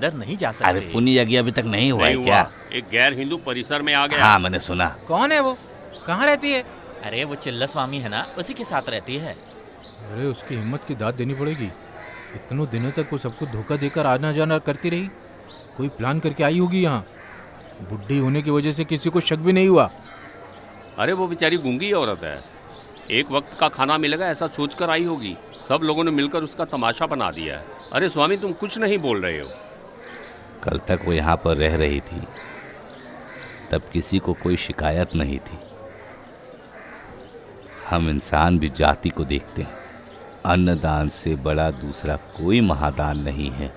अंदर नहीं जा सकते। अरे पुण्य यज्ञ अभी तक नहीं हुआ है क्या? एक गैर हिंदू परिसर में आ गया। हाँ मैंने सुना। कौन है वो? कहाँ रहती है? अरे वो चिल्ला स्वामी है ना, उसी के साथ रहती है। अरे उसकी हिम्मत की दाद देनी पड़ेगी। इतनों दिनों तक वो सबको धोखा देकर आना जाना करती रही। कोई प्लान करके आई होगी यहाँ। बुढ़ी होने की वजह से किसी को शक भी नहीं हुआ। अरे वो बेचारी गूंगी औरत है, एक वक्त का खाना मिलेगा ऐसा सोचकर आई होगी। सब लोगों ने मिलकर उसका तमाशा बना दिया है। अरे स्वामी तुम कुछ नहीं बोल रहे हो। कल तक वो यहाँ पर रह रही थी, तब किसी को कोई शिकायत नहीं थी। हम इंसान भी जाति को देखते हैं। अन्नदान से बड़ा दूसरा कोई महादान नहीं है।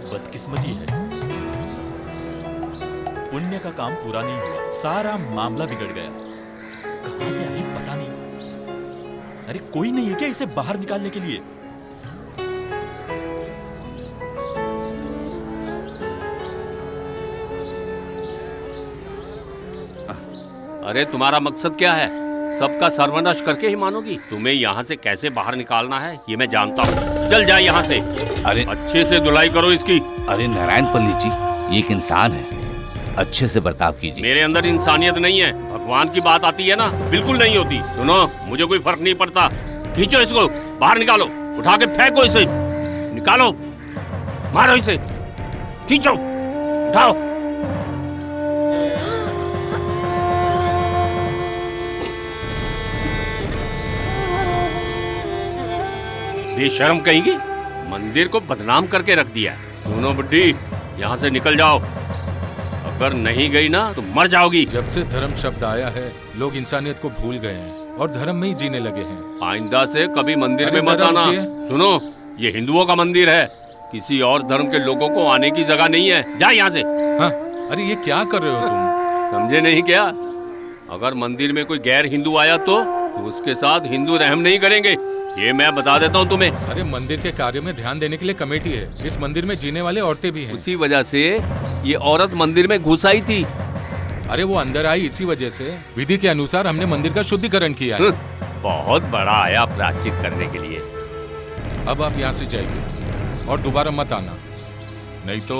बदकिस्मती है, पुण्य का काम पूरा नहीं हुआ, सारा मामला बिगड़ गया। कहां से आई पता नहीं। अरे कोई नहीं है क्या इसे बाहर निकालने के लिए? अरे तुम्हारा मकसद क्या है? सबका सर्वनाश करके ही मानोगी? तुम्हें यहाँ से कैसे बाहर निकालना है ये मैं जानता हूँ। चल जाए यहाँ से। अरे अच्छे से धुलाई करो इसकी। अरे नारायण पंडित जी, ये एक इंसान है, अच्छे से बर्ताव कीजिए। मेरे अंदर इंसानियत नहीं है। भगवान की बात आती है ना, बिल्कुल नहीं होती। सुनो, मुझे कोई फर्क नहीं पड़ता। खींचो इसको, बाहर निकालो, उठा के फेंको इसे, निकालो, मारो इसे, खींचो, उठाओ। बेशर्म कहेंगी, मंदिर को बदनाम करके रख दिया। सुनो बुड्ढी, यहाँ से निकल जाओ। अगर नहीं गई ना तो मर जाओगी। जब से धर्म शब्द आया है लोग इंसानियत को भूल गए हैं और धर्म में ही जीने लगे हैं। आइंदा से कभी मंदिर में मत आना। सुनो, ये हिंदुओं का मंदिर है, किसी और धर्म के लोगों को आने की जगह नहीं है। जा यहाँ से। हाँ, अरे ये क्या कर रहे हो तुम? समझे नहीं क्या? अगर मंदिर में कोई गैर हिंदू आया तो उसके साथ हिंदू रहम नहीं करेंगे, ये मैं बता देता हूँ तुम्हें। अरे मंदिर के कार्य में ध्यान देने के लिए कमेटी है। इस मंदिर में जीने वाले औरतें भी हैं। उसी वजह से ये औरत मंदिर में घुस आई थी। अरे वो अंदर आई इसी वजह से। विधि के अनुसार हमने मंदिर का शुद्धिकरण किया है। बहुत बड़ा आया प्रायश्चित करने के लिए। अब आप यहाँ से जाइए और दोबारा मत आना, नहीं तो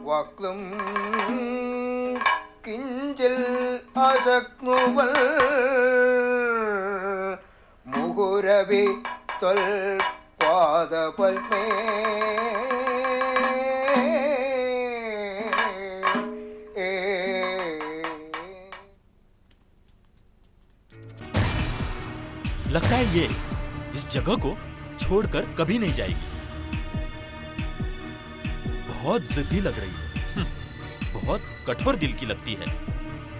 वक्तुं किंचिल अशक्नुवल मुहुरभि त्वल पादपल्मे लगता है ये इस जगह को छोड़कर कभी नहीं जाएगी। बहुत जिद्दी लग रही है, बहुत कठोर दिल की लगती है।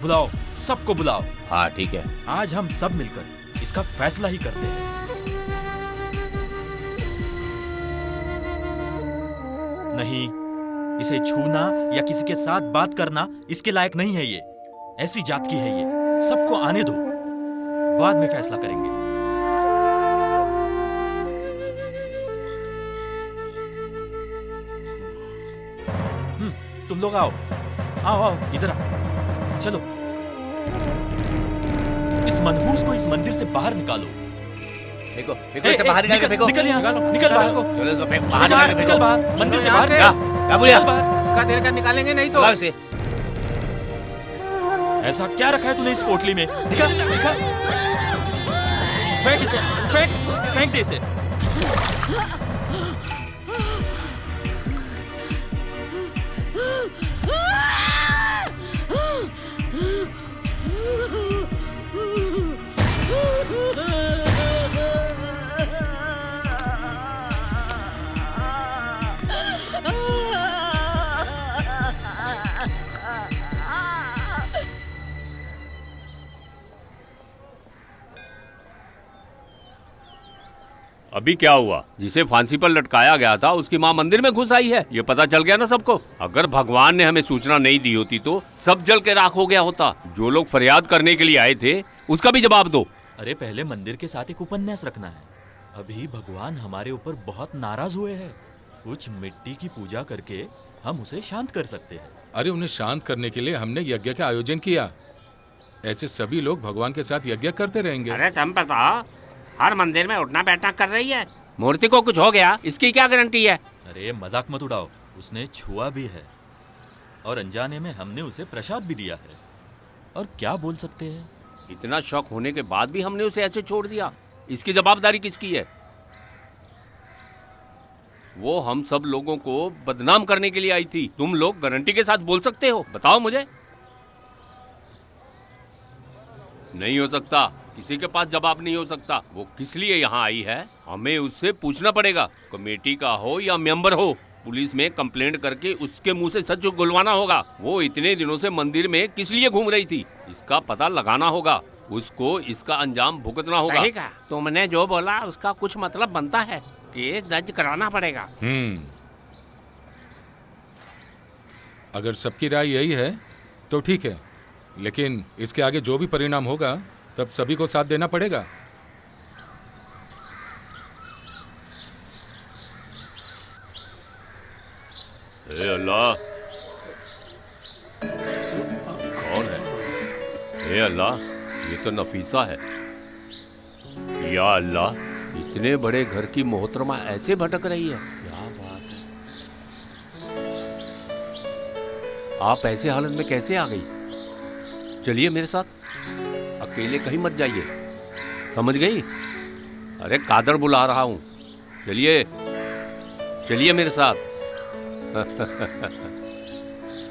बुलाओ, सबको बुलाओ। हाँ ठीक है, आज हम सब मिलकर इसका फैसला ही करते हैं। नहीं, इसे छूना या किसी के साथ बात करना इसके लायक नहीं है। ये ऐसी जात की है। ये सबको आने दो, बाद में फैसला करेंगे। तुम लोग आओ आओ आओ, इधर आओ, चलो। इस मनहूस को इस मंदिर से बाहर निकालो। फेंको, फेंको इसे बाहर निकाल के फेंको। निकल यहाँ से, निकल बाहर। चलो इसको फेंक, बाहर निकाल के फेंको। निकल बाहर, मंदिर से बाहर। क्या बोलिया? का देर का निकालेंगे नहीं तो। इसे ऐसा क्या रखा है तूने इस पोटली में? दिखा, दिखा। फेंक इसे, फेंक, फेंक दे इसे। अभी क्या हुआ? जिसे फांसी पर लटकाया गया था उसकी माँ मंदिर में घुस आई है, ये पता चल गया ना सबको। अगर भगवान ने हमें सूचना नहीं दी होती तो सब जल के राख हो गया होता। जो लोग फरियाद करने के लिए आए थे उसका भी जवाब दो। अरे पहले मंदिर के साथ एक उपन्यास रखना है। अभी भगवान हमारे ऊपर बहुत नाराज हुए हैं। कुछ मिट्टी की पूजा करके हम उसे शांत कर सकते हैं। अरे उन्हें शांत करने के लिए हमने यज्ञ का आयोजन किया। ऐसे सभी लोग भगवान के साथ यज्ञ करते रहेंगे। अरे चंपा, हर मंदिर में उठना बैठना कर रही है, मूर्ति को कुछ हो गया इसकी क्या गारंटी है? अरे मजाक मत उड़ाओ, उसने छुआ भी है और अनजाने में हमने उसे प्रसाद भी दिया है। और क्या बोल सकते हैं? इतना शौक होने के बाद भी हमने उसे ऐसे छोड़ दिया, इसकी जवाबदारी किसकी है? वो हम सब लोगों को बदनाम करने के लिए आई थी। तुम लोग गारंटी के साथ बोल सकते हो? बताओ मुझे। नहीं हो सकता, किसी के पास जवाब नहीं हो सकता। वो किस लिए यहाँ आई है हमें उससे पूछना पड़ेगा। कमेटी का हो या मेंबर हो, पुलिस में कंप्लेंट करके उसके मुंह से सच गुलवाना होगा। वो इतने दिनों से मंदिर में किस लिए घूम रही थी इसका पता लगाना होगा। उसको इसका अंजाम भुगतना होगा। सही कहा। तुमने जो बोला उसका कुछ मतलब बनता है, केस दर्ज कराना पड़ेगा। अगर सबकी राय यही है तो ठीक है, लेकिन इसके आगे जो भी परिणाम होगा तब सभी को साथ देना पड़ेगा। हे अल्लाह, कौन है? हे अल्लाह, ये तो नफीसा है। या अल्लाह, इतने बड़े घर की मोहतरमा ऐसे भटक रही है, क्या बात है। आप ऐसे हालत में कैसे आ गई? चलिए मेरे साथ, अकेले कहीं मत जाइए, समझ गई? अरे कादर बुला रहा हूं, चलिए चलिए मेरे साथ।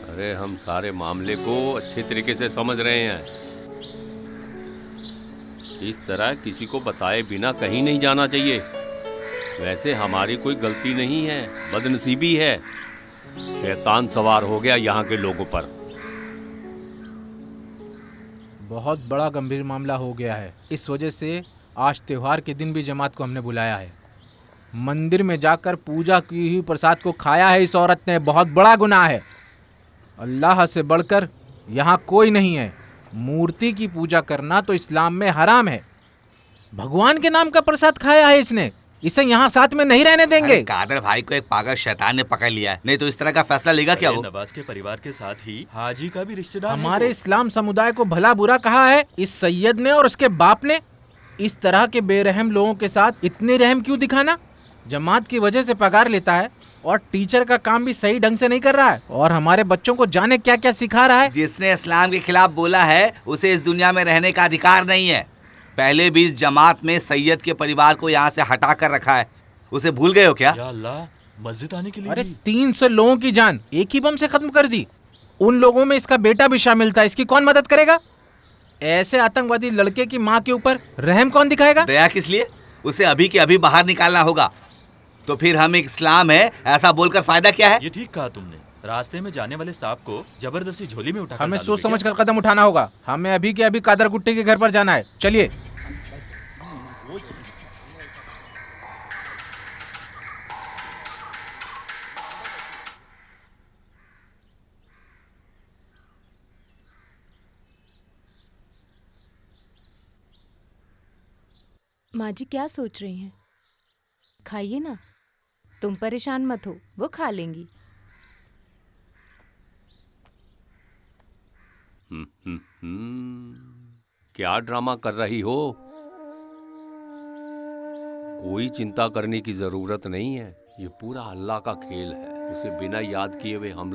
अरे हम सारे मामले को अच्छे तरीके से समझ रहे हैं। इस तरह किसी को बताए बिना कहीं नहीं जाना चाहिए। वैसे हमारी कोई गलती नहीं है, बदनसीबी है। शैतान सवार हो गया यहाँ के लोगों पर। बहुत बड़ा गंभीर मामला हो गया है। इस वजह से आज त्योहार के दिन भी जमात को हमने बुलाया है। मंदिर में जाकर पूजा की हुई प्रसाद को खाया है इस औरत ने, बहुत बड़ा गुनाह है। अल्लाह से बढ़कर यहाँ कोई नहीं है। मूर्ति की पूजा करना तो इस्लाम में हराम है। भगवान के नाम का प्रसाद खाया है इसने, इसे यहाँ साथ में नहीं रहने देंगे। कादर भाई को एक पागल शैतान ने पकड़ लिया है, नहीं तो इस तरह का फैसला लेगा क्या वो? नवाज के परिवार के साथ ही हाजी का भी रिश्तेदार है हमारे वो। इस्लाम समुदाय को भला बुरा कहा है इस सैयद ने और उसके बाप ने। इस तरह के बेरहम लोगों के साथ इतने रहम क्यों दिखाना? जमात की वजह से पगार लेता है और टीचर का काम भी सही ढंग से नहीं कर रहा है और हमारे बच्चों को जाने क्या क्या सिखा रहा है। जिसने इस्लाम के खिलाफ बोला है उसे इस दुनिया में रहने का अधिकार नहीं है। पहले भी इस जमात में सैयद के परिवार को यहाँ से हटा कर रखा है, उसे भूल गए हो क्या? या अल्लाह, मस्जिद आने के लिए अरे भी। 300 लोगों की जान एक ही बम से खत्म कर दी। उन लोगों में इसका बेटा भी शामिल था, इसकी कौन मदद करेगा? ऐसे आतंकवादी लड़के की माँ के ऊपर रहम कौन दिखाएगा? दया किस लिए? उसे अभी के अभी बाहर निकालना होगा। तो फिर हम एक इस्लाम है ऐसा बोलकर फायदा क्या है? ये ठीक कहा तुमने। रास्ते में जाने वाले सांप को जबरदस्ती झोली में उठा हमें सोच समझ कर कदम उठाना होगा। हमें अभी के अभी कादर गुट्टे के घर पर जाना है, चलिए। माँ जी क्या सोच रही हैं? खाइए ना, तुम परेशान मत हो, वो खा लेंगी। क्या ड्रामा कर रही हो? कोई चिंता करने की जरूरत नहीं है, ये पूरा अल्लाह का खेल है। उसे बिना याद किए हुए हम लोग